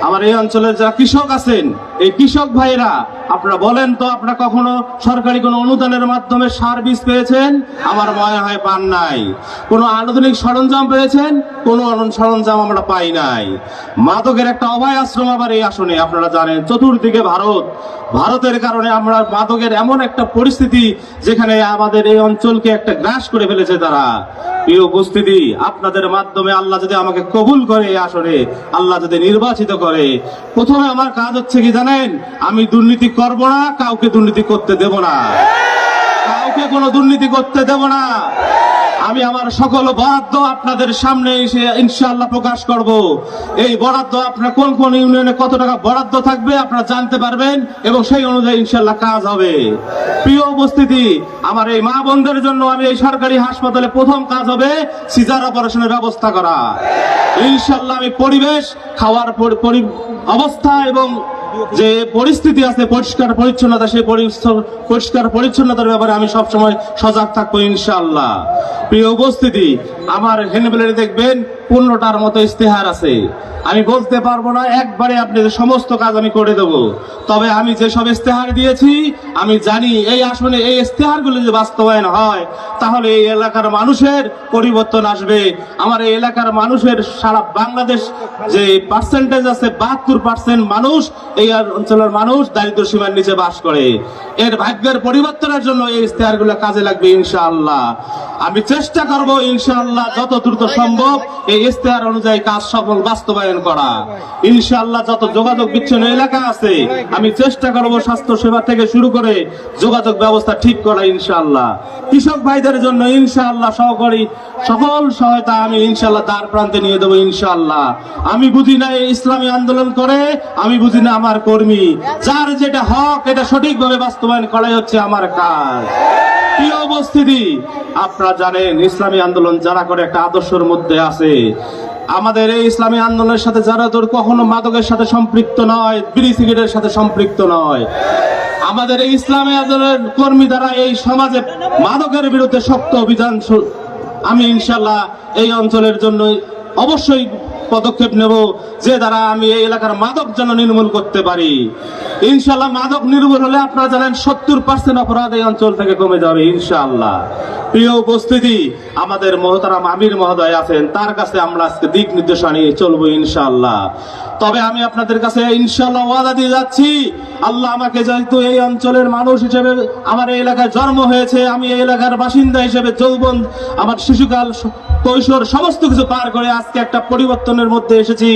আমার এই অঞ্চলের যারা কৃষক আছেন, এই কৃষক ভাইরা আপনারা বলেন তো, আপনারা কখনো সরকারি কোনো অনুদানের মাধ্যমে সার বীজ পেয়েছেন? আমার মনে হয় পান নাই। কোনো আধুনিক সরঞ্জাম পেয়েছেন? কোনো সরঞ্জাম আমরা পাই নাই। মাদকের একটা অভয় আশ্রম আবার এই আসনে, আপনারা জানেন চতুর্দিকে ভারতের কারণে আমরা মাদকের এমন একটা পরিস্থিতি যেখানে আমাদের এই অঞ্চলকে একটা গ্রাস করে ফেলেছে তারা। এই উপস্থিতি আপনাদের মাধ্যমে আল্লাহ যদি আমাকে কবুল করে, এই আসনে আল্লাহ যদি নির্বাচিত করে, প্রথমে আমার কাজ হচ্ছে কি জানেন? আমি দুর্নীতি করব না, কাউকে দুর্নীতি করতে দেব না, কাউকে কোনো দুর্নীতি করতে দেব না। আমি আমার সকল বরাদ্দ আপনাদের সামনে এসে ইনশাআল্লাহ প্রকাশ করব। এই বরাদ্দ আপনার কোন কোন ইউনিয়নে কত টাকা বরাদ্দ থাকবে আপনারা জানতে পারবেন এবং সেই অনুযায়ী ইনশাআল্লাহ কাজ হবে। প্রিয় উপস্থিতি, আমার এই মা বোনদের জন্য আমি এই সরকারি হাসপাতালে প্রথম কাজ হবে সিজার অপারেশনের ব্যবস্থা করা। ইনশাআল্লাহ আমি পরিবেশ, খাওয়ার অবস্থা এবং যে পরিস্থিতি আছে পরিষ্কার পরিচ্ছন্নতা, সেই পরিষ্কার পরিচ্ছন্নতার ব্যাপারে আমি সবসময় সজাগ থাকবো ইনশাআল্লাহ। প্রিয় উপস্থিতি, আমার হেনবেলে দেখবেন 15টার মতো ইস্তেহার আছে। আমি বলতে পারবো না একবারে আপনাদের সমস্ত কাজ আমি করে দেব, তবে আমি যেসব ইস্তেহার দিয়েছি আমি জানি এই আসনে এই ইস্তেহারগুলো যদি বাস্তবায়ন হয় তাহলে এই এলাকার মানুষের পরিবর্তন আসবে। আমার এই এলাকার মানুষের সারা বাংলাদেশ যে পার্সেন্টেজ আছে 72% মানুষ, এই অঞ্চলের মানুষ দারিদ্র সীমার নিচে বাস করে। এর ভাগ্যের পরিবর্তনের জন্য এই ইস্তেহারগুলো কাজে লাগবে ইনশাআল্লাহ। আমি চেষ্টা করব ইনশাআল্লাহ যত দ্রুত সম্ভব এই ইস্তেহার অনুযায়ী কাজ সফল বাস্তবায়ন করা। ইনশাআল্লাহ যত যোগাযোগ বিচ্ছিন্ন এলাকা আছে আমি চেষ্টা করব স্বাস্থ্য সেবা থেকে শুরু করে যোগাযোগ ব্যবস্থা ঠিক করা ইনশাআল্লাহ। কৃষক ভাইদের জন্য ইনশাআল্লাহ সকল সহায়তা আমি ইনশাআল্লাহ দ্বার প্রান্তে নিয়ে দেবো ইনশাআল্লাহ। আমি বুঝি না এই ইসলামী আন্দোলন করে, আমি বুঝি না আমার কর্মী, যার যেটা হক এটা সঠিকভাবে বাস্তবায়ন করাই হচ্ছে আমার কাজ। প্রিয় উপস্থিতি, আপনারা জানেন ইসলামী আন্দোলন যারা করে একটা আদর্শের মধ্যে আছে। আমাদের এই ইসলামী আন্দোলনের সাথে যারা কখনো মাদকের সাথে সম্পৃক্ত নয়, বিড়ি সিগারেটের সাথে সম্পৃক্ত নয়, আমাদের এই ইসলামী আন্দোলনের কর্মী দ্বারা এই সমাজে মাদকের বিরুদ্ধে শক্ত অভিযান আমি ইনশাআল্লাহ এই অঞ্চলের জন্য অবশ্যই পদক্ষেপ নেব, যে দ্বারা আমি এই এলাকার মাদক যেন নির্মূল করতে পারি। ইনশাআল্লাহ মাদক নির্মূল হলে আপনারা জানেন 70% অপরাধ এই অঞ্চল থেকে কমে যাবে ইনশাআল্লাহ। প্রিয় উপস্থিতি, আমাদের মহতারাম আমির মহোদয় আছেন, তার কাছে আমরা আজকে দিক নির্দেশনা নিয়ে চলবো ইনশাআল্লাহ। তবে আমি আপনাদের কাছে ইনশাআল্লাহ ওয়াদা দিয়ে যাচ্ছি, আল্লাহ আমাকে যেহেতু এই অঞ্চলের মানুষ হিসেবে আমার এই এলাকায় জন্ম হয়েছে, আমি এই এলাকার বাসিন্দা হিসেবে যৌবন, আমার শিশুকাল, কৈশোর সমস্ত কিছু পার করে আজকে একটা পরিবর্তনের মধ্যে এসেছি।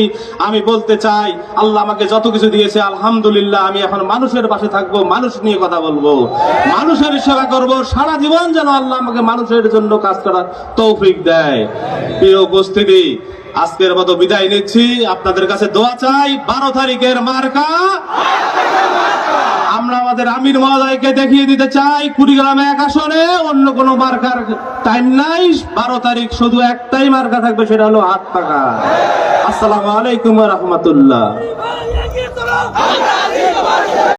আমি বলতে চাই আল্লাহ আমাকে যত কিছু দিয়েছে আলহামদুলিল্লাহ, আমি এখন মানুষের পাশে থাকবো, মানুষ নিয়ে কথা বলবো, মানুষের সেবা করব, সারা জীবন যেন আল্লাহ আমাকে মানুষের জন্য কাজ করার তৌফিক দেয়। প্রিয় উপস্থিতি, আজকের মতো বিদায় নিচ্ছি। আপনাদের কাছে দোয়া চাই। 12 তারিখের মার্কা আমরা আমাদের আমির মহোদয়কে দেখিয়ে দিতে চাই কুড়িগ্রাম 1 আসনে অন্য কোনো মার্কার টাইম নাই। 12 তারিখ শুধু একটাই মার্কা থাকবে, সেটা হলো হাত পাকা। আসসালামু আলাইকুম ওয়া রাহমাতুল্লাহ।